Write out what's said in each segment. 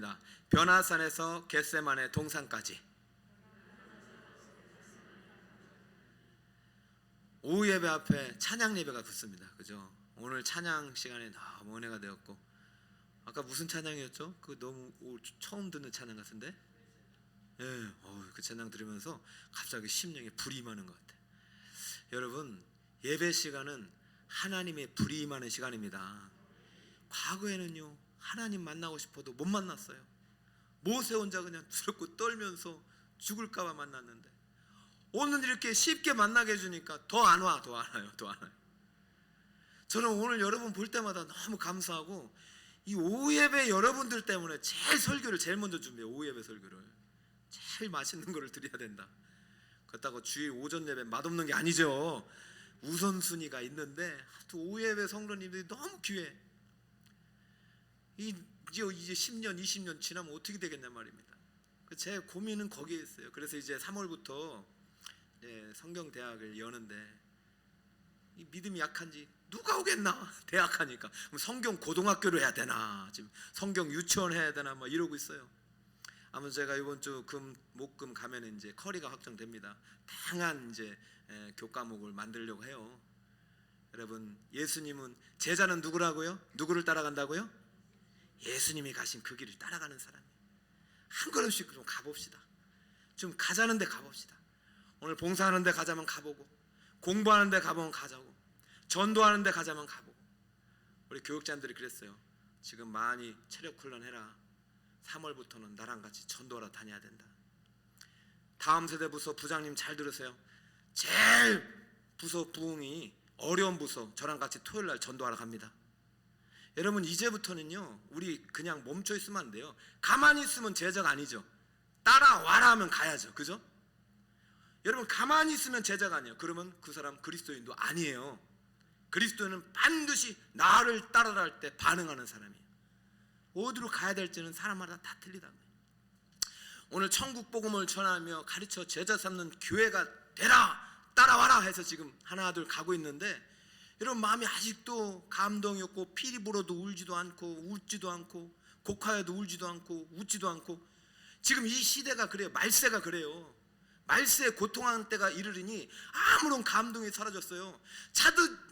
읽겠습니다. 변화산에서 겟세마네 동산까지. 오후 예배 앞에 찬양 예배가 붙습니다. 그죠? 오늘 찬양 시간에 너무 은혜가 되었고, 아까 무슨 찬양이었죠? 그 너무 처음 듣는 찬양 같은데? 예, 그 찬양 들으면서 갑자기 심령에 불이 임하는 것 같아요. 여러분, 예배 시간은 하나님의 불이 임하는 시간입니다. 과거에는요, 하나님 만나고 싶어도 못 만났어요. 모세 혼자 그냥 두렵고 떨면서 죽을까봐 만났는데, 오늘 이렇게 쉽게 만나게 해주니까 더 안 와요. 저는 오늘 여러분 볼 때마다 너무 감사하고, 이 오후 예배 여러분들 때문에 설교를 제일 먼저 준비해요. 오후 예배 설교를 제일 맛있는 거를 드려야 된다. 그렇다고 주일 오전 예배 맛없는 게 아니죠. 우선순위가 있는데, 오후 예배 성도님들이 너무 귀해. 이제 10년 20년 지나면 어떻게 되겠냐 말입니다. 제 고민은 거기에 있어요. 그래서 이제 3월부터 성경대학을 여는데, 이 믿음이 약한지 누가 오겠나? 대학하니까 그럼 성경 고등학교를 해야 되나, 지금 성경 유치원 해야 되나 뭐 이러고 있어요. 아무튼 제가 이번 주 목금 가면 이제 커리가 확정됩니다. 다양한 이제 교과목을 만들려고 해요. 여러분, 예수님은 제자는 누구라고요? 누구를 따라간다고요? 예수님이 가신 그 길을 따라가는 사람이에요. 한 걸음씩 좀 가봅시다. 좀 가자는 데 가봅시다. 오늘 봉사하는 데 가자면 가보고, 공부하는 데 가보면 가자고, 전도하는 데 가자면 가보고. 우리 교육자님들이 그랬어요. 지금 많이 체력 훈련해라. 3월부터는 나랑 같이 전도하러 다녀야 된다. 다음 세대 부서 부장님 잘 들으세요. 제일 부서 부흥이 어려운 부서, 저랑 같이 토요일날 전도하러 갑니다. 여러분, 이제부터는요, 우리 그냥 멈춰 있으면 안 돼요. 가만히 있으면 제자가 아니죠. 따라와라 하면 가야죠. 그죠? 여러분, 가만히 있으면 제자가 아니에요. 그러면 그 사람 그리스도인도 아니에요. 그리스도인은 반드시 나를 따르라 할 때 반응하는 사람이에요. 어디로 가야 될지는 사람마다 다 틀리다고요. 오늘 천국 복음을 전하며 가르쳐 제자 삼는 교회가 되라, 따라와라 해서 지금 하나 둘 가고 있는데, 여러분 마음이 아직도 감동이 없고, 피리 불어도 울지도 않고 웃지도 않고, 곡하여도 울지도 않고 웃지도 않고, 지금 이 시대가 그래요. 말세가 그래요. 말세에 고통하는 때가 이르리니 아무런 감동이 사라졌어요.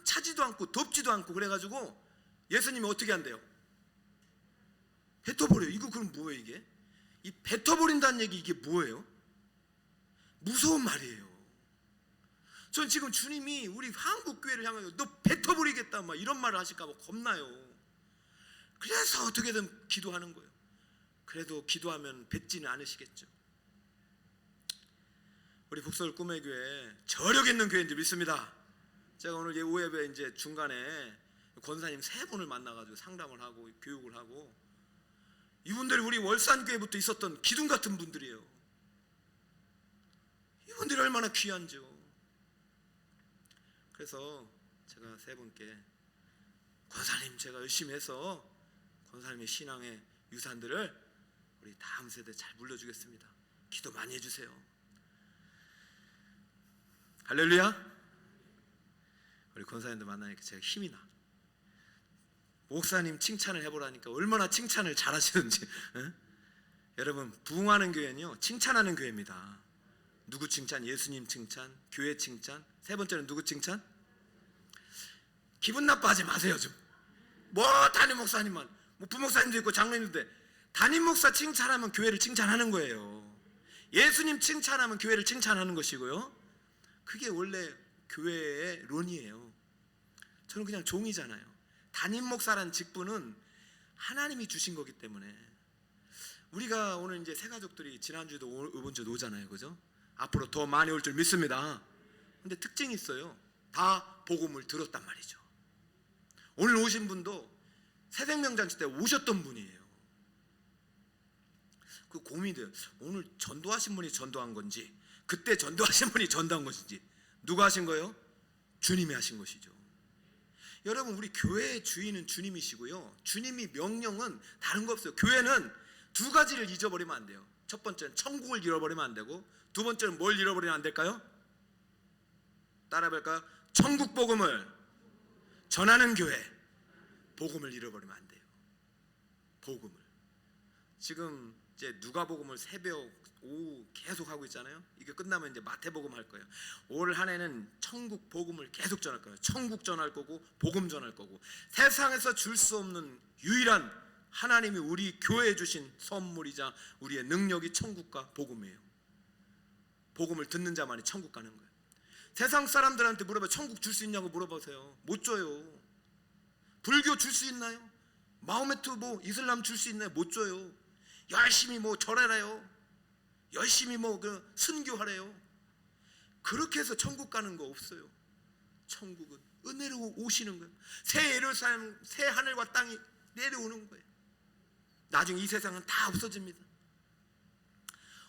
차지도 않고 덥지도 않고, 그래가지고 예수님이 어떻게 한대요? 뱉어버려요. 이거 그럼 뭐예요 이게? 이 뱉어버린다는 얘기, 이게 뭐예요? 무서운 말이에요. 전 지금 주님이 우리 한국교회를 향하여 너 뱉어버리겠다 막 이런 말을 하실까 봐 겁나요. 그래서 어떻게든 기도하는 거예요. 그래도 기도하면 뱉지는 않으시겠죠. 우리 북서울 꿈의 교회 저력 있는 교회인 줄 믿습니다. 제가 오늘 오후 예배 이제 중간에 권사님 3분을 만나가지고 상담을 하고 교육을 하고, 이분들이 우리 월산교회부터 있었던 기둥 같은 분들이에요. 이분들이 얼마나 귀한지요. 그래서 제가 3분께, 권사님 제가 열심히 해서 권사님의 신앙의 유산들을 우리 다음 세대 잘 물려주겠습니다. 기도 많이 해주세요. 할렐루야. 우리 권사님들 만나니까 제가 힘이 나. 목사님 칭찬을 해보라니까 얼마나 칭찬을 잘하시는지. 여러분, 부흥하는 교회는요, 칭찬하는 교회입니다. 누구 칭찬? 예수님 칭찬, 교회 칭찬. 3번째는 누구 칭찬? 기분 나빠하지 마세요. 좀 담임 목사님만, 부목사님도 있고 장로님도 있는데, 담임 목사 칭찬하면 교회를 칭찬하는 거예요. 예수님 칭찬하면 교회를 칭찬하는 것이고요. 그게 원래 교회의 론이에요. 저는 그냥 종이잖아요. 담임 목사라는 직분은 하나님이 주신 거기 때문에, 우리가 오늘 이제 새 가족들이 지난주도 이번 주도 오잖아요. 그죠? 앞으로 더 많이 올 줄 믿습니다. 근데 특징이 있어요. 다 복음을 들었단 말이죠. 오늘 오신 분도 새생명잔치 때 오셨던 분이에요. 그 고민이 돼요. 오늘 전도하신 분이 전도한 건지, 그때 전도하신 분이 전도한 것인지. 누가 하신 거예요? 주님이 하신 것이죠. 여러분, 우리 교회의 주인은 주님이시고요, 주님이 명령은 다른 거 없어요. 교회는 2가지를 잊어버리면 안 돼요. 첫 번째는 천국을 잃어버리면 안 되고, 두 번째는 뭘 잃어버리면 안 될까요? 따라해볼까요? 천국 복음을 전하는 교회. 복음을 잃어버리면 안 돼요. 복음을. 지금 이제 누가복음을 새벽 오후 계속 하고 있잖아요. 이게 끝나면 이제 마태복음 할 거예요. 올 한 해는 천국 복음을 계속 전할 거예요. 천국 전할 거고 복음 전할 거고, 세상에서 줄 수 없는 유일한 하나님이 우리 교회에 주신 선물이자 우리의 능력이 천국과 복음이에요. 복음을 듣는 자만이 천국 가는 거예요. 세상 사람들한테 물어봐, 천국 줄 수 있냐고 물어보세요. 못 줘요. 불교 줄 수 있나요? 마호메트 이슬람 줄 수 있나요? 못 줘요. 열심히 절해라요. 열심히 순교하래요. 그렇게 해서 천국 가는 거 없어요. 천국은 은혜로 오시는 거예요. 새 예루살렘, 새 하늘과 땅이 내려오는 거예요. 나중에 이 세상은 다 없어집니다.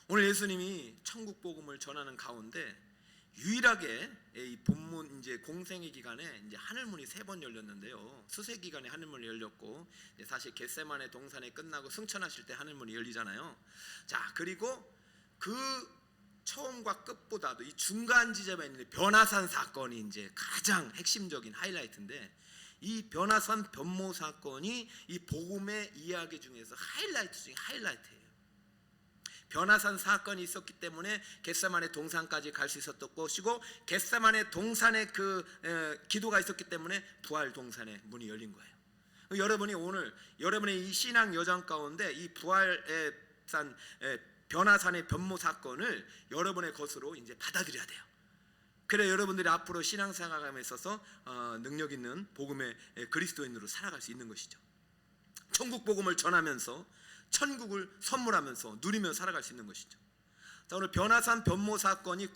오늘 예수님이 천국 복음을 전하는 가운데 유일하게 이 본문 이제 공생의 기간에 이제 하늘문이 3번 열렸는데요. 수세 기간에 하늘문이 열렸고, 사실 겟세마네 동산에 끝나고 승천하실 때 하늘문이 열리잖아요. 자, 그리고 그 처음과 끝보다도 이 중간 지점에 있는 변화산 사건이 이제 가장 핵심적인 하이라이트인데, 이 변화산 변모 사건이 이 복음의 이야기 중에서 하이라이트 중에 하이라이트예요. 변화산 사건이 있었기 때문에 겟세마네 동산까지 갈 수 있었던 것이고, 겟세마네 동산에 기도가 있었기 때문에 부활 동산의 문이 열린 거예요. 여러분이 오늘 여러분의 이 신앙 여정 가운데 이 부활의 산 변화산의 변모 사건을 여러분의 것으로 이제 받아들여야 돼요. 그래 여러분들이 앞으로 신앙생활에 있어서 능력 있는 복음의 그리스도인으로 살아갈 수 있는 것이죠. 천국 복음을 전하면서 천국을 선물하면서 누리며 살아갈 수 있는 것이죠. 자, 오늘 변화산 변모 사건이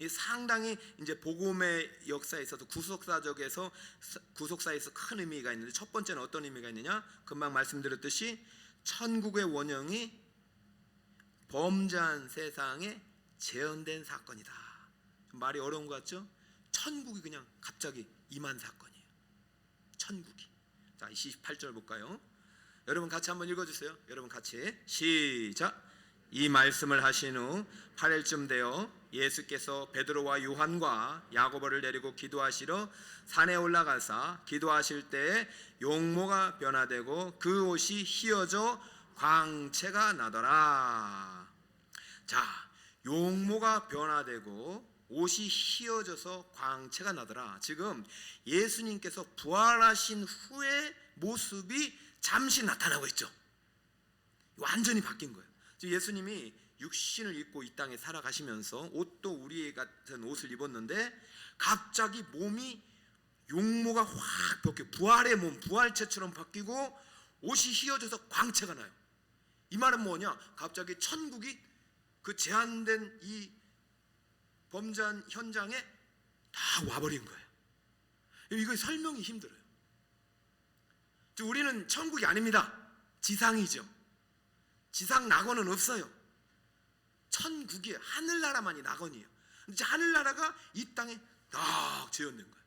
상당히 이제 복음의 역사에 있어서 구속사에서 큰 의미가 있는데, 첫 번째는 어떤 의미가 있느냐? 금방 말씀드렸듯이 천국의 원형이 범죄한 세상에 재현된 사건이다. 말이 어려운 것 같죠? 천국이 그냥 갑자기 임한 사건이에요. 천국이. 자, 28절 볼까요? 여러분 같이 한번 읽어주세요. 여러분 같이 시작. 이 말씀을 하신 후 8일쯤 되어 예수께서 베드로와 요한과 야고보를 데리고 기도하시러 산에 올라가사 기도하실 때에 용모가 변화되고 그 옷이 휘어져 광채가 나더라. 자, 용모가 변화되고 옷이 휘어져서 광채가 나더라. 지금 예수님께서 부활하신 후의 모습이 잠시 나타나고 있죠. 완전히 바뀐 거예요. 지금 예수님이 육신을 입고 이 땅에 살아가시면서 옷도 우리 같은 옷을 입었는데 갑자기 몸이 용모가 확 바뀌고 부활의 몸, 부활체처럼 바뀌고 옷이 휘어져서 광채가 나요. 이 말은 뭐냐? 갑자기 천국이 그 제한된 이 범죄한 현장에 다 와버린 거예요. 이거 설명이 힘들어요. 우리는 천국이 아닙니다. 지상이죠. 지상 낙원은 없어요. 천국이 하늘나라만이 낙원이에요. 근데 하늘나라가 이 땅에 딱 재현된 거예요.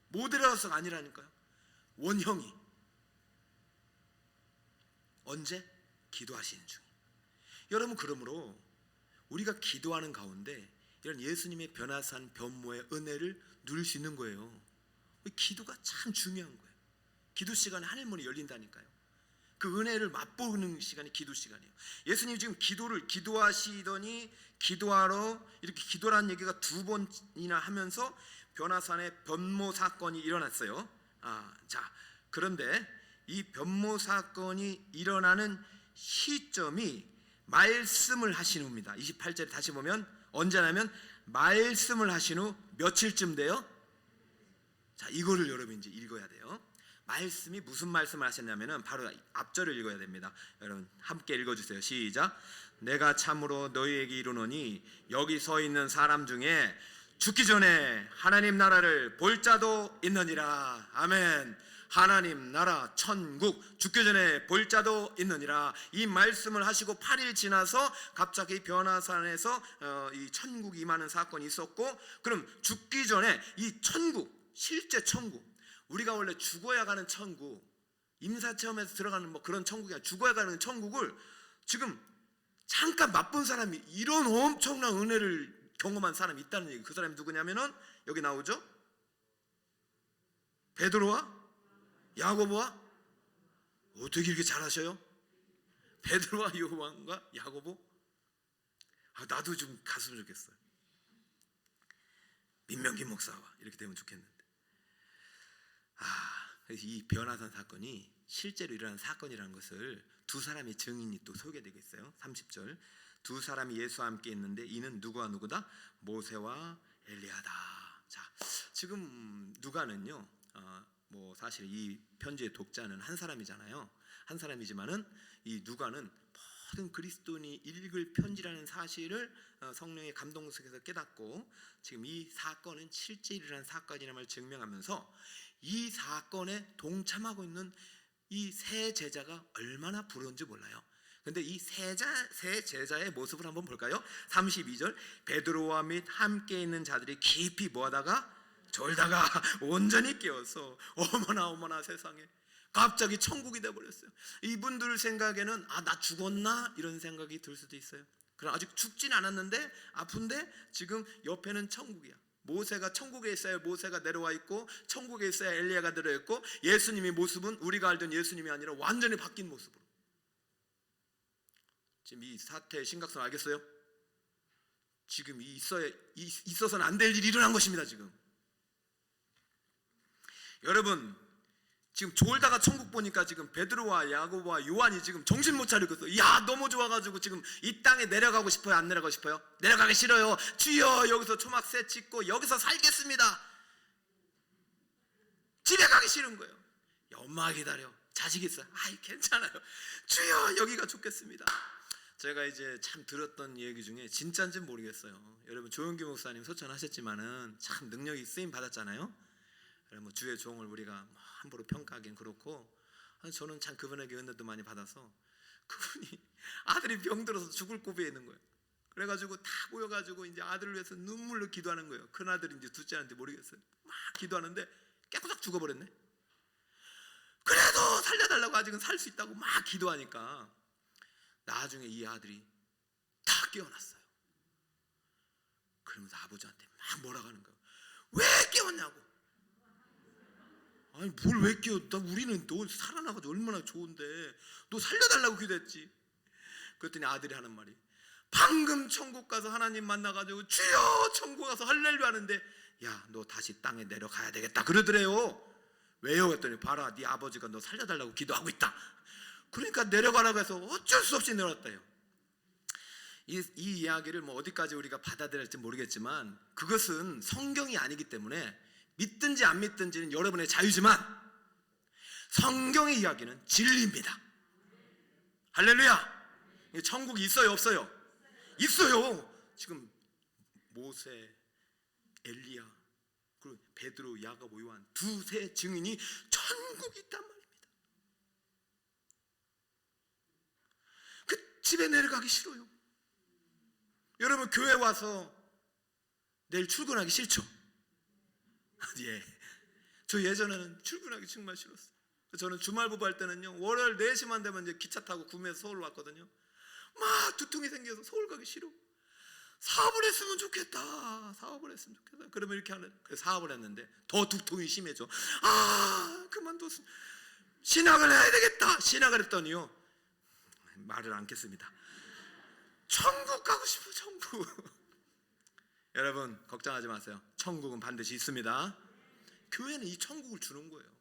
모델하우스가 아니라니까요. 원형이. 언제? 기도하시는 중에. 여러분, 그러므로 우리가 기도하는 가운데 이런 예수님의 변화산 변모의 은혜를 누릴 수 있는 거예요. 기도가 참 중요한 거예요. 기도 시간에 하늘문이 열린다니까요. 그 은혜를 맛보는 시간이 기도 시간이에요. 예수님 지금 기도하시더니 기도하러 이렇게 기도라는 얘기가 2번이나 하면서 변화산의 변모 사건이 일어났어요. 자, 그런데 이 변모 사건이 일어나는 시점이 말씀을 하신 후입니다. 28절에 다시 보면 언제냐면 말씀을 하신 후 며칠쯤 돼요? 자, 이거를 여러분 이제 읽어야 돼요. 말씀이 무슨 말씀을 하셨냐면은 바로 앞절을 읽어야 됩니다. 여러분 함께 읽어주세요. 시작. 내가 참으로 너희에게 이르노니 여기 서 있는 사람 중에 죽기 전에 하나님 나라를 볼 자도 있느니라. 아멘. 하나님 나라 천국 죽기 전에 볼 자도 있느니라. 이 말씀을 하시고 8일 지나서 갑자기 변화산에서 이 천국이 임하는 사건이 있었고, 그럼 죽기 전에 이 천국, 실제 천국, 우리가 원래 죽어야 가는 천국, 임사체험에서 들어가는 그런 천국이 아니라 죽어야 가는 천국을 지금 잠깐 맛본 사람이, 이런 엄청난 은혜를 경험한 사람이 있다는 얘기. 그 사람이 누구냐면은 여기 나오죠. 베드로와 야고보와. 어떻게 이렇게 잘하셔요? 베드로와 요한과 야고보? 나도 좀 갔으면 좋겠어요. 민명기 목사와 이렇게 되면 좋겠는데. 그래서 이 변화산 사건이 실제로 일어난 사건이라는 것을 두 사람의 증인이 또 소개되고 있어요. 30절, 두 사람이 예수와 함께 있는데 이는 누구와 누구다? 모세와 엘리야다. 자, 지금 누가는요, 사실 이 편지의 독자는 한 사람이잖아요. 한 사람이지만은 이 누가는 모든 그리스도인이 읽을 편지라는 사실을 성령의 감동 속에서 깨닫고 지금 이 사건은 실제 일어난 사건이라는 걸 증명하면서 이 사건에 동참하고 있는 이 세 제자가 얼마나 부러운지 몰라요. 근데 이 세 제자의 모습을 한번 볼까요? 32절, 베드로와 및 함께 있는 자들이 깊이 뭐하다가 졸다가 온전히 깨어서 어머나 세상에 갑자기 천국이 돼버렸어요. 이분들 생각에는 나 죽었나? 이런 생각이 들 수도 있어요. 그럼 아직 죽진 않았는데 아픈데 지금 옆에는 천국이야. 모세가 천국에 있어야 모세가 내려와 있고 천국에 있어야 엘리야가 내려와 있고 예수님의 모습은 우리가 알던 예수님이 아니라 완전히 바뀐 모습으로. 지금 이 사태의 심각성을 알겠어요? 지금 있어서는 안 될 일이 일어난 것입니다. 지금 여러분, 지금 졸다가 천국 보니까 지금 베드로와 야고보와 요한이 지금 정신 못 차리고 있어. 너무 좋아가지고 지금 이 땅에 내려가고 싶어요? 안 내려가고 싶어요? 내려가기 싫어요. 주여, 여기서 초막새 짓고 여기서 살겠습니다. 집에 가기 싫은 거예요. 엄마 기다려. 자식 있어요. 괜찮아요. 주여, 여기가 좋겠습니다. 제가 이제 참 들었던 얘기 중에 진짜인지 모르겠어요. 여러분, 조용기 목사님 소천하셨지만은 참 능력이 쓰임 받았잖아요. 주의 종을 우리가 함부로 평가하기는 그렇고, 저는 참 그분에게 은혜도 많이 받아서, 그분이 아들이 병들어서 죽을 고비에 있는 거예요. 그래가지고 다 모여가지고 이제 아들을 위해서 눈물로 기도하는 거예요. 큰 아들인지 둘째 아들인지 모르겠어요. 막 기도하는데 깨끗하게 죽어버렸네. 그래도 살려달라고 아직은 살 수 있다고 막 기도하니까 나중에 이 아들이 다 깨어났어요. 그러면서 아버지한테 막 뭐라고 하는 거예요. 왜 깨웠냐고. 뭘 왜 깨워? 우리는 너 살아나가지고 얼마나 좋은데 너 살려달라고 기도했지. 그랬더니 아들이 하는 말이, 방금 천국 가서 하나님 만나가지고 주여 천국 가서 할렐루야 하는데 너 다시 땅에 내려가야 되겠다 그러더래요. 왜요? 그랬더니 봐라, 네 아버지가 너 살려달라고 기도하고 있다. 그러니까 내려가라고 해서 어쩔 수 없이 내려왔다요. 이 이야기를 어디까지 우리가 받아들여야 할지 모르겠지만 그것은 성경이 아니기 때문에 믿든지 안 믿든지는 여러분의 자유지만 성경의 이야기는 진리입니다. 할렐루야. 천국이 있어요, 없어요? 있어요. 지금 모세, 엘리야, 그리고 베드로, 야고보, 요한 두세 증인이 천국이 있단 말입니다. 그 집에 내려가기 싫어요. 여러분, 교회 와서 내일 출근하기 싫죠? 예. 저 예전에는 출근하기 정말 싫었어요. 저는 주말 부부할 때는요, 월요일 4시만 되면 이제 기차 타고 구미에서 서울 왔거든요. 막 두통이 생겨서 서울 가기 싫어. 사업을 했으면 좋겠다. 그러면 이렇게 하는. 그래서 사업을 했는데 더 두통이 심해져. 그만둬. 신학을 해야 되겠다. 신학을 했더니요, 말을 않겠습니다. 천국 가고 싶어, 천국. 여러분, 걱정하지 마세요. 천국은 반드시 있습니다. 교회는 이 천국을 주는 거예요.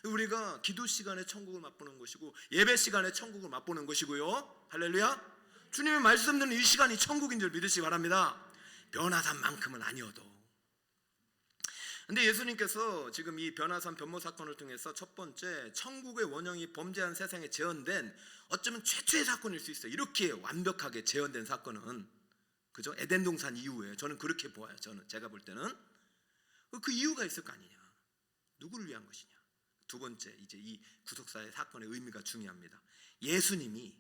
우리가 기도 시간에 천국을 맛보는 것이고 예배 시간에 천국을 맛보는 것이고요. 할렐루야. 주님의 말씀 듣는 이 시간이 천국인 줄 믿으시기 바랍니다. 변화산만큼은 아니어도. 근데 예수님께서 지금 이 변화산 변모 사건을 통해서 첫 번째, 천국의 원형이 범죄한 세상에 재현된 어쩌면 최초의 사건일 수 있어요. 이렇게 완벽하게 재현된 사건은, 그죠? 에덴 동산 이후에 저는 그렇게 보아요. 제가 볼 때는 그 이유가 있을 거 아니냐. 누구를 위한 것이냐. 두 번째, 이제 이 구속사의 사건의 의미가 중요합니다. 예수님이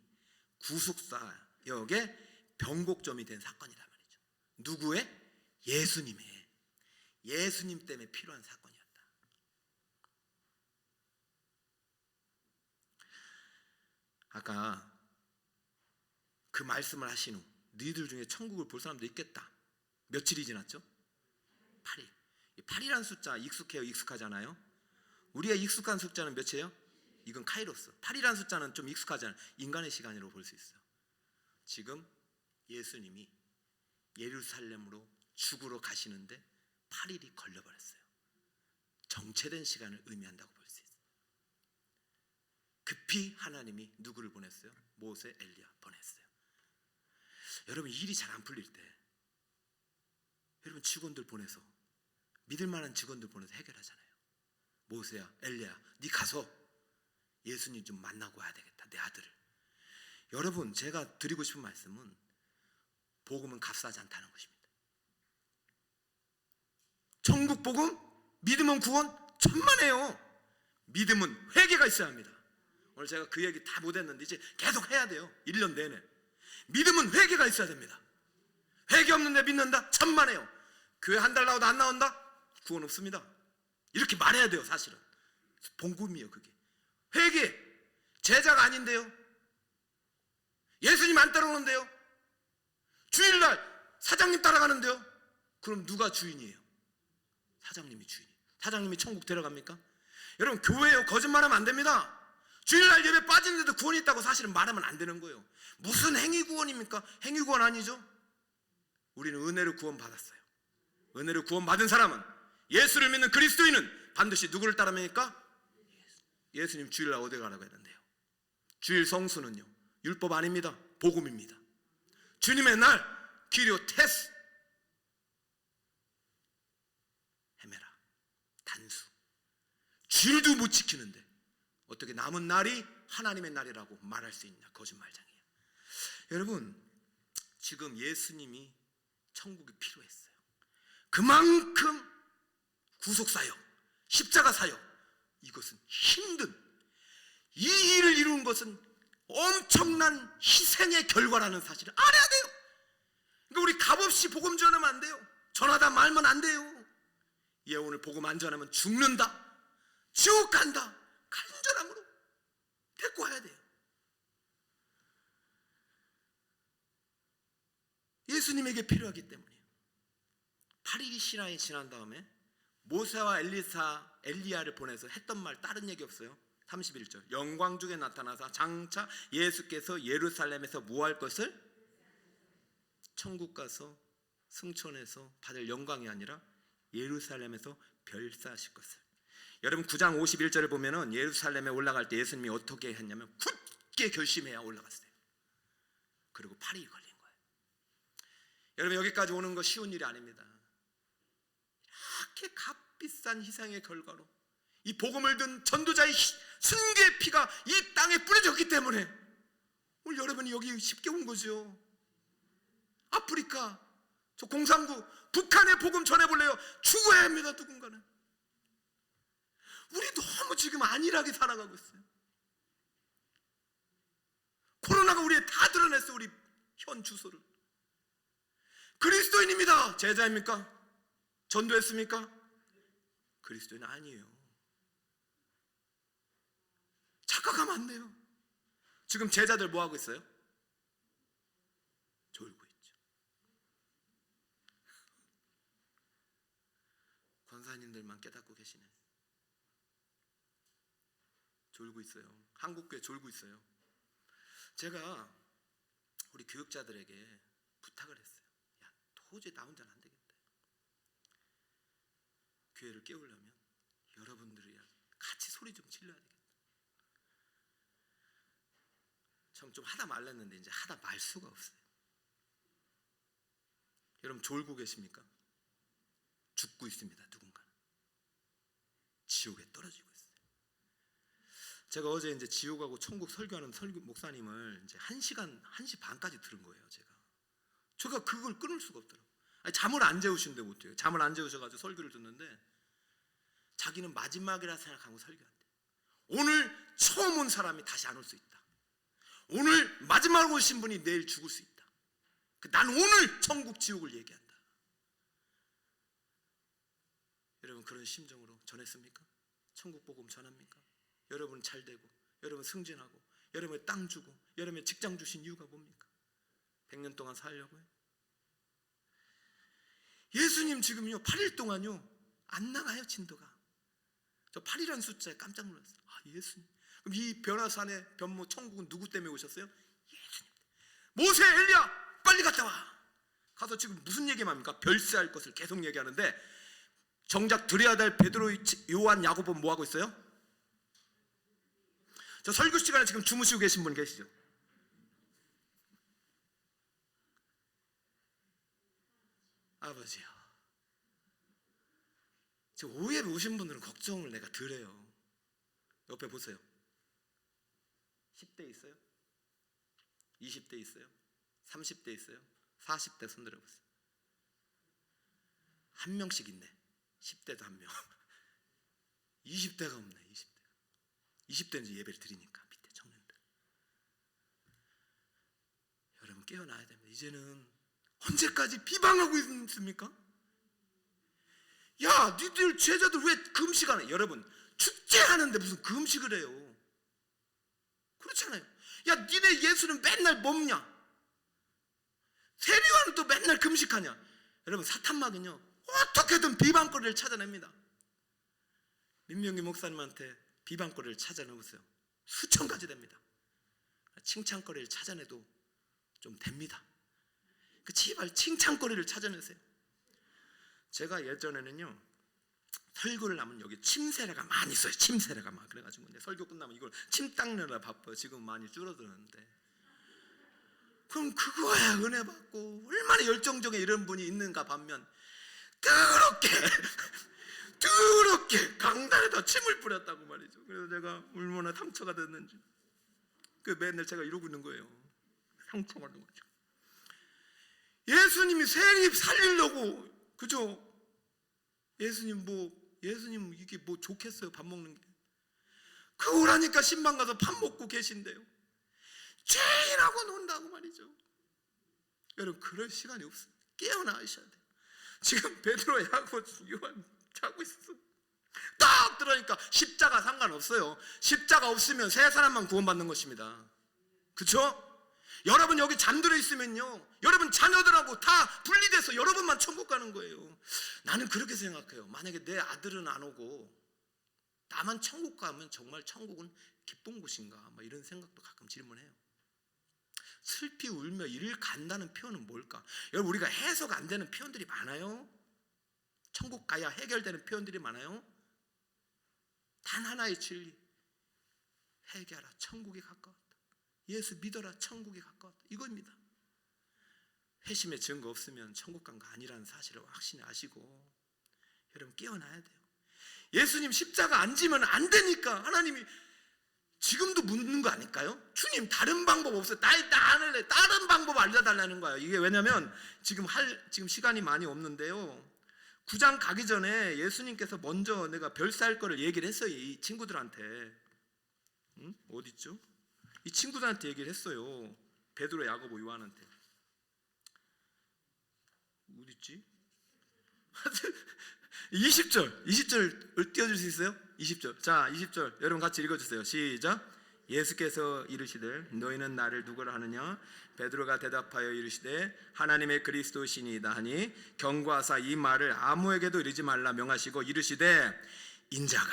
구속사역의 변곡점이 된 사건이란 말이죠. 누구의? 예수님의. 예수님 때문에 필요한 사건이었다. 아까 그 말씀을 하신 후 너희들 중에 천국을 볼 사람도 있겠다. 며칠이 지났죠? 8일. 8이라는 숫자 익숙해요? 익숙하잖아요? 우리가 익숙한 숫자는 몇이에요? 이건 카이로스. 8이라는 숫자는 좀 익숙하잖아요. 인간의 시간으로 볼 수 있어요. 지금 예수님이 예루살렘으로 죽으러 가시는데 8일이 걸려버렸어요. 정체된 시간을 의미한다고 볼 수 있어요. 급히 하나님이 누구를 보냈어요? 모세, 엘리야 보냈어요. 여러분, 일이 잘 안 풀릴 때 여러분 직원들 보내서, 믿을 만한 직원들 보내서 해결하잖아요. 모세야, 엘리야, 네 가서 예수님 좀 만나고 와야 되겠다, 내 아들을. 여러분, 제가 드리고 싶은 말씀은 복음은 값싸지 않다는 것입니다. 천국 복음, 믿음은 구원, 천만에요. 믿음은 회개가 있어야 합니다. 오늘 제가 그 얘기 다 못했는데 이제 계속 해야 돼요. 1년 내내. 믿음은 회개가 있어야 됩니다. 회개 없는데 믿는다? 천만에요. 교회 한 달 나와도 안 나온다? 구원 없습니다. 이렇게 말해야 돼요. 사실은 복음이에요. 그게 회개. 제자가 아닌데요, 예수님 안 따라오는데요, 주일날 사장님 따라가는데요, 그럼 누가 주인이에요? 사장님이 주인이에요. 사장님이 천국 데려갑니까? 여러분, 교회요, 거짓말하면 안 됩니다. 주일날 예배 빠지는데도 구원이 있다고 사실은 말하면 안 되는 거예요. 무슨 행위 구원입니까? 행위 구원 아니죠. 우리는 은혜로 구원 받았어요. 은혜로 구원 받은 사람은, 예수를 믿는 그리스도인은 반드시 누구를 따릅니까? 예수님 주일날 어디 가라고 했는데요. 주일 성수는요, 율법 아닙니다. 복음입니다. 주님의 날, 키리오테스, 헤메라, 단수. 주일도 못 지키는데 어떻게 남은 날이 하나님의 날이라고 말할 수 있냐? 거짓말장이에요. 여러분, 지금 예수님이 천국이 필요했어요. 그만큼 구속사역, 십자가사역, 이것은 힘든, 이 일을 이루는 것은 엄청난 희생의 결과라는 사실을 알아야 돼요. 그러니까 우리 값없이 복음 전하면 안 돼요. 전하다 말면 안 돼요. 예, 오늘 복음 안 전하면 죽는다, 지옥 간다, 간절함으로 데리고 와야 돼요. 예수님에게 필요하기 때문이에요. 8일이 신앙이 지난 다음에 모세와 엘리야를 보내서 했던 말 다른 얘기 없어요. 31절, 영광 중에 나타나사 장차 예수께서 예루살렘에서 뭐 할 것을? 천국 가서 승천해서 받을 영광이 아니라 예루살렘에서 별사하실 것을. 여러분, 9장 51절을 보면은 예루살렘에 올라갈 때 예수님이 어떻게 했냐면 굳게 결심해야 올라갔어요. 그리고 8일이 걸린 거예요. 여러분, 여기까지 오는 거 쉬운 일이 아닙니다. 이렇게 값비싼 희생의 결과로 이 복음을 든 전도자의 순교의 피가 이 땅에 뿌려졌기 때문에 오늘 여러분이 여기 쉽게 온 거죠. 아프리카, 저 공산구, 북한의 복음 전해볼래요? 죽어야 합니다. 누군가는. 우리 너무 지금 안일하게 살아가고 있어요. 코로나가 우리에 다 드러냈어. 우리 현 주소를. 그리스도인입니다. 제자입니까? 전도했습니까? 그리스도인 아니에요. 착각하면 안 돼요. 지금 제자들 뭐 하고 있어요? 졸고 있죠. 권사님들만 깨닫고 계시네. 졸고 있어요. 한국교회 졸고 있어요. 제가 우리 교육자들에게 부탁을 했어요. 야, 도저히 나 혼자는 안 되겠다. 교회를 깨우려면 여러분들이 같이 소리 좀 질러야 되겠다. 좀 하다 말랬는데 이제 하다 말 수가 없어요. 여러분, 졸고 계십니까? 죽고 있습니다. 누군가는 지옥에 떨어지고 있어요. 제가 어제 이제 지옥하고 천국 설교하는 목사님을 이제 1시 반까지 들은 거예요. 제가 그걸 끊을 수가 없더라고요. 아니, 잠을 안 재우신데 못해요. 잠을 안 재우셔가지고 설교를 듣는데 자기는 마지막이라 생각하고 설교한대. 오늘 처음 온 사람이 다시 안 올 수 있다. 오늘 마지막으로 오신 분이 내일 죽을 수 있다. 난 오늘 천국 지옥을 얘기한다. 여러분, 그런 심정으로 전했습니까? 천국 복음 전합니까? 여러분 잘 되고, 여러분 승진하고, 여러분 땅 주고, 여러분 직장 주신 이유가 뭡니까? 100년 동안 살려고요? 예수님 지금요 8일 동안요 안 나가요. 진도가. 저 8이라는 숫자에 깜짝 놀랐어요. 아, 예수님 그럼 이 변화산의 변모 천국은 누구 때문에 오셨어요? 예수님. 모세, 엘리야 빨리 갔다 와. 가서 지금 무슨 얘기만 합니까? 별세할 것을 계속 얘기하는데 정작 드려야 될 베드로, 요한, 야고보는 뭐 하고 있어요? 저 설교 시간에 지금 주무시고 계신 분 계시죠? 아버지요, 저 오후에 오신 분들은 걱정을 내가 덜해요. 옆에 보세요. 10대 있어요? 20대 있어요? 30대 있어요? 40대 손 들어보세요. 한 명씩 있네. 10대도 한 명. 20대가 없네. 20대는 이제 예배를 드리니까 밑에 청년들. 여러분 깨어나야 됩니다. 이제는 언제까지 비방하고 있습니까? 야, 니들 제자들 왜 금식하냐? 여러분 축제하는데 무슨 금식을 해요? 그렇잖아요. 야, 니네 예수는 맨날 먹냐? 세리와는 또 맨날 금식하냐? 여러분 사탄막은요 어떻게든 비방거리를 찾아냅니다. 민명기 목사님한테 비방거리를 찾아내보세요. 수천 가지 됩니다. 칭찬거리를 찾아내도 좀 됩니다. 제발 칭찬거리를 찾아내세요. 제가 예전에는요 설교를 하면 여기 침세례가 많이 있어요. 침세례가 막 그래가지고 이제 설교 끝나면 이걸 침 닦느라 바빠요. 지금 많이 줄어들었는데 그럼 그거에 은혜 받고 얼마나 열정적인 이런 분이 있는가 반면 더럽게 강단에다 침을 뿌렸다고 말이죠. 그래서 제가 얼마나 상처가 됐는지 맨날 제가 이러고 있는 거예요. 상처가 되는 거죠. 예수님이 세리 살리려고 그죠? 예수님 이게 뭐 좋겠어요? 밥 먹는 게. 그거라니까 신방 가서 밥 먹고 계신데요. 죄인하고 논다고 말이죠. 여러분 그럴 시간이 없어요. 깨어나셔야 돼요. 지금 베드로, 야고보, 요한 자고 있어. 딱 들어니까 십자가 상관없어요. 십자가 없으면 세 사람만 구원받는 것입니다. 그렇죠? 여러분 여기 잠들어 있으면요 여러분 자녀들하고 다 분리돼서 여러분만 천국 가는 거예요. 나는 그렇게 생각해요. 만약에 내 아들은 안 오고 나만 천국 가면 정말 천국은 기쁜 곳인가 막 이런 생각도 가끔 질문해요. 슬피 울며 이를 간다는 표현은 뭘까? 여러분 우리가 해석 안 되는 표현들이 많아요. 천국 가야 해결되는 표현들이 많아요. 단 하나의 진리, 회개하라 천국이 가까웠다. 예수 믿어라 천국이 가까웠다. 이겁니다. 회심의 증거 없으면 천국 간 거 아니라는 사실을 확신히 아시고 여러분 깨어나야 돼요. 예수님 십자가 안 지면 안 되니까 하나님이 지금도 묻는 거 아닐까요? 주님 다른 방법 없어요? 나 안 할래. 다른 방법 알려달라는 거예요. 이게 왜냐면 지금 시간이 많이 없는데요 9장 가기 전에 예수님께서 먼저 내가 별세할 거를 얘기를 했어요. 이 친구들한테. 어디 있죠? 이 친구들한테 얘기를 했어요. 베드로, 야고보, 요한한테. 어디 있지? 20절 띄워줄 수 있어요? 20절. 자, 20절 여러분 같이 읽어주세요. 시작. 예수께서 이르시되 너희는 나를 누구라 하느냐? 베드로가 대답하여 이르시되 하나님의 그리스도시니이다 하니 경고하사 이 말을 아무에게도 이르지 말라 명하시고 이르시되 인자가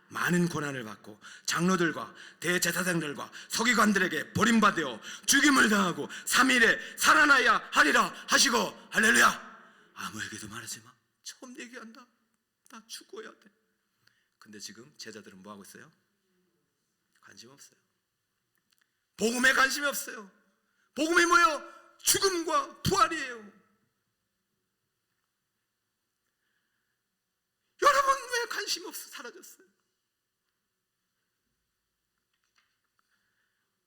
많은 고난을 받고 장로들과 대제사장들과 서기관들에게 버림받아 죽임을 당하고 3일에 살아나야 하리라 하시고 할렐루야. 아무에게도 말하지 마. 처음 얘기한다. 나 죽어야 돼. 근데 지금 제자들은 뭐 하고 있어요? 관심 없어요. 복음에 관심이 없어요. 복음이 뭐예요? 죽음과 부활이에요. 여러분 왜 관심이 없어 사라졌어요?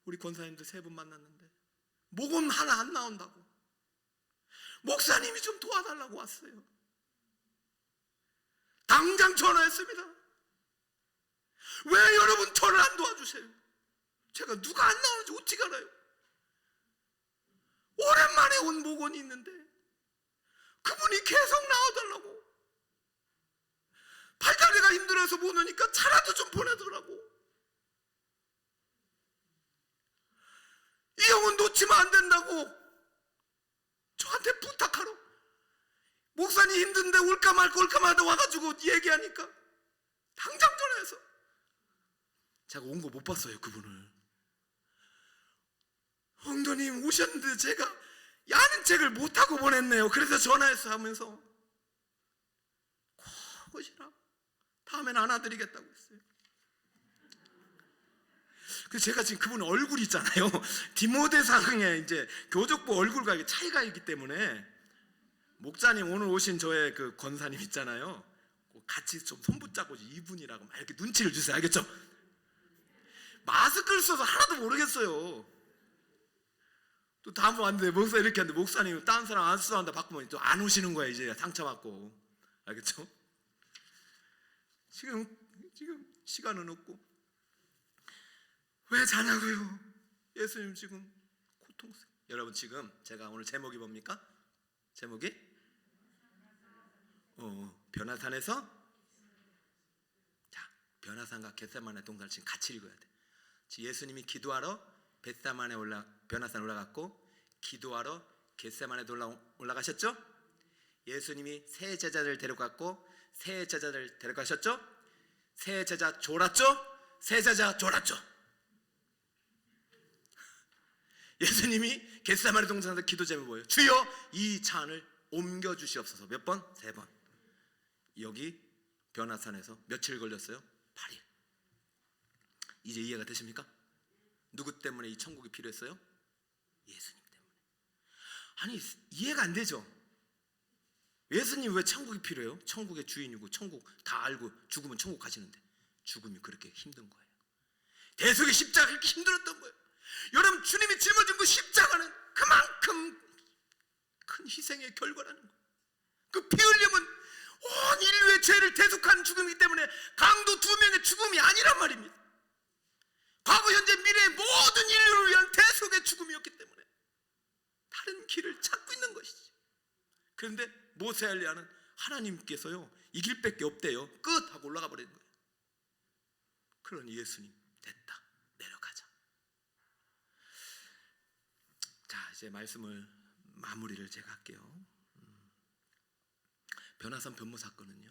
우리 권사님들 3분 만났는데 복음 하나 안 나온다고 목사님이 좀 도와달라고 왔어요. 당장 전화했습니다. 왜 여러분 저를 안 도와주세요? 제가 누가 안 나오는지 어떻게 알아요? 오랜만에 온 목원이 있는데 그분이 계속 나와달라고. 팔다리가 힘들어서 못 오니까 차라도 좀 보내더라고. 이 영혼 놓치면 안 된다고 저한테 부탁하러. 목사님 힘든데 올까 말까 와가지고 얘기하니까 당장 전화해서 제가 온 거 못 봤어요, 그분을. 성도님 오셨는데 제가 야는 책을 못하고 보냈네요. 그래서 전화해서 하면서 꼭 오시라, 다음엔 안아드리겠다고 했어요. 그래서 제가 지금 그분 얼굴 있잖아요, 디모데상에 이제 교족부 얼굴과 차이가 있기 때문에, 목사님 오늘 오신 저의 그 권사님 있잖아요, 같이 좀 손 붙잡고 이분이라고 막 이렇게 눈치를 주세요. 알겠죠? 마스크를 써서 하나도 모르겠어요. 또 다음 번 왔는데 목사 이렇게 하는데, 목사님 다른 사람 안 쓰한다 바꾸면 또 안 오시는 거야, 이제 상처받고. 알겠죠? 지금 시간은 없고. 왜 자냐고요? 예수님 지금 고통스러워. 여러분, 지금 제가 오늘 제목이 뭡니까? 제목이 변화산에서, 자, 변화산과 겟세마네 동산을 지금 같이 읽어야 돼. 예수님이 기도하러 변화산 올라갔고, 기도하러 겟세마네 올라가셨죠? 예수님이 세 제자들 데려갔고, 세 제자들 데려가셨죠? 세 제자 졸았죠? 세 제자 졸았죠? 예수님이 겟세마네 동산에서 기도 제목이 뭐예요? 주여 이 잔을 옮겨 주시옵소서. 몇 번? 3번. 여기 변화산에서 며칠 걸렸어요? 8일. 이제 이해가 되십니까? 누구 때문에 이 천국이 필요했어요? 예수님 때문에. 아니, 이해가 안 되죠? 예수님 왜 천국이 필요해요? 천국의 주인이고 천국 다 알고 죽으면 천국 가시는데, 죽음이 그렇게 힘든 거예요. 대속의 십자가 그렇게 힘들었던 거예요. 여러분, 주님이 짊어진 그 십자가는 그만큼 큰 희생의 결과라는 거예요. 그 피 흘림은 온 인류의 죄를 대속하는 죽음이기 때문에 강도 2명의 죽음이 아니란 말입니다. 과거, 현재, 미래의 모든 인류를 위한 대속의 죽음이었기 때문에 다른 길을 찾고 있는 것이지. 그런데 모세 엘리야는 하나님께서요 이길 밖에 없대요. 끝 하고 올라가 버리는 거예요. 그러니 예수님 됐다, 내려가자. 자, 이제 말씀을 마무리를 제가 할게요. 변화산 변모 사건은요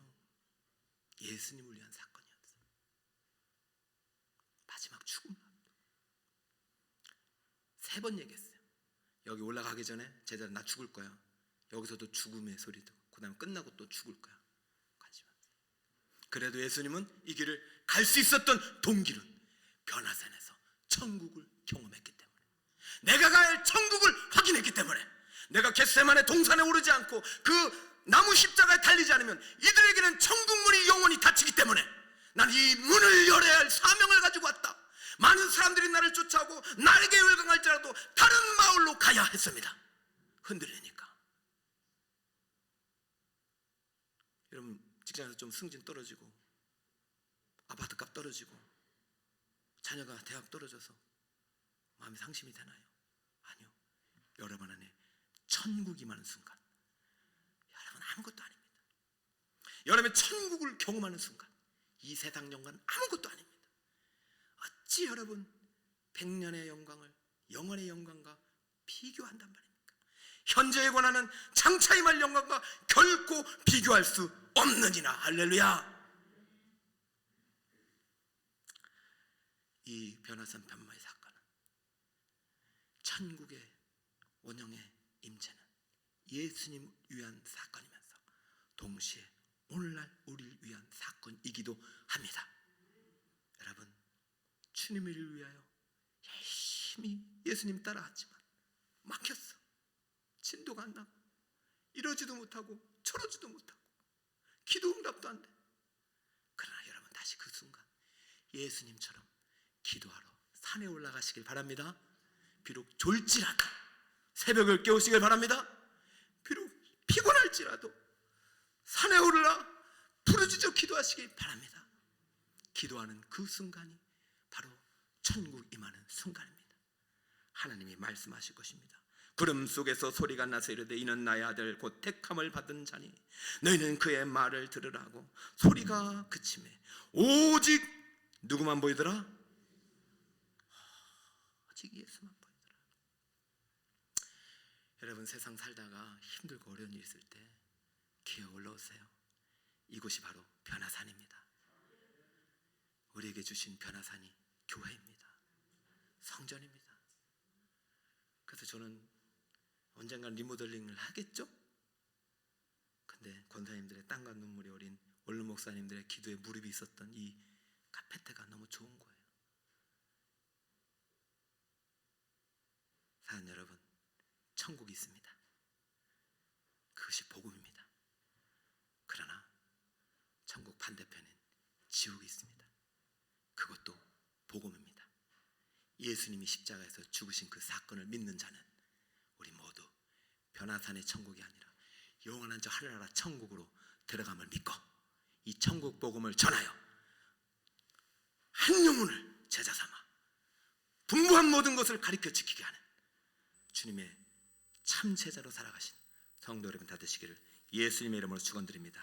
예수님을 위한 사건이었어요. 마지막 죽음 3번 얘기했어요. 여기 올라가기 전에 제자들 나 죽을 거야. 여기서도 죽음의 소리 듣고, 그 다음에 끝나고 또 죽을 거야. 가지마. 그래도 예수님은 이 길을 갈 수 있었던 동기는 변화산에서 천국을 경험했기 때문에, 내가 갈 천국을 확인했기 때문에, 내가 겟세마네 동산에 오르지 않고 그 나무 십자가에 달리지 않으면 이들에게는 천국 문이 영원히 닫히기 때문에 난 이 문을 열어야 할 사명을 가지고 왔다. 많은 사람들이 나를 쫓아오고 나에게 열광할지라도 다른 마을로 가야 했습니다. 흔들리니까. 여러분, 직장에서 좀 승진 떨어지고, 아파트값 떨어지고, 자녀가 대학 떨어져서 마음이 상심이 되나요? 아니요. 여러분 안에 천국이 많은 순간, 여러분 아무것도 아닙니다. 여러분의 천국을 경험하는 순간, 이 세상 영광은 아무것도 아닙니다. 어찌 여러분 100년의 영광을 영원의 영광과 비교한단 말입니까? 현재에 관하는 장차 임할 영광과 결코 비교할 수 없느니라. 할렐루야. 이 변화산 변모의 사건은 천국의 원형의 임재는 예수님 위한 사건이면서 동시에 오늘날 우리를 위한 사건이기도 합니다. 여러분, 주님을 위하여 열심히 예수님 따라하지만 막혔어. 진도가 안 나고, 이러지도 못하고 저러지도 못하고 기도 응답도 안 돼. 그러나 여러분, 다시 그 순간 예수님처럼 기도하러 산에 올라가시길 바랍니다. 비록 졸지라도 새벽을 깨우시길 바랍니다. 비록 피곤할지라도 산에 오르라 부르짖어 기도하시길 바랍니다. 기도하는 그 순간이 바로 천국 임하는 순간입니다. 하나님이 말씀하실 것입니다. 구름 속에서 소리가 나서 이르되 이는 나의 아들 곧 택함을 받은 자니 너희는 그의 말을 들으라고. 소리가 그치매 오직 누구만 보이더라? 오직 예수만 보이더라. 여러분, 세상 살다가 힘들고 어려운 일 있을 때 기어 올라오세요. 이곳이 바로 변화산입니다. 우리에게 주신 변화산이 교회입니다. 성전입니다. 그래서 저는 언젠간 리모델링을 하겠죠? 근데 권사님들의 땀과 눈물이 어린 원룸 목사님들의 기도에 무릎이 있었던 이 카페테가 너무 좋은 거예요. 사랑 여러분, 천국이 있습니다. 그것이 복음입니다. 그러나 천국 반대편엔 지옥이 있습니다. 그것도 복음입니다. 예수님이 십자가에서 죽으신 그 사건을 믿는 자는 우리 모두 변화산의 천국이 아니라 영원한 저 하늘나라 천국으로 들어감을 믿고 이 천국 복음을 전하여 한 영혼을 제자 삼아 분부한 모든 것을 가르쳐 지키게 하는 주님의 참 제자로 살아가신 성도 여러분 다 되시기를 예수님의 이름으로 축원드립니다.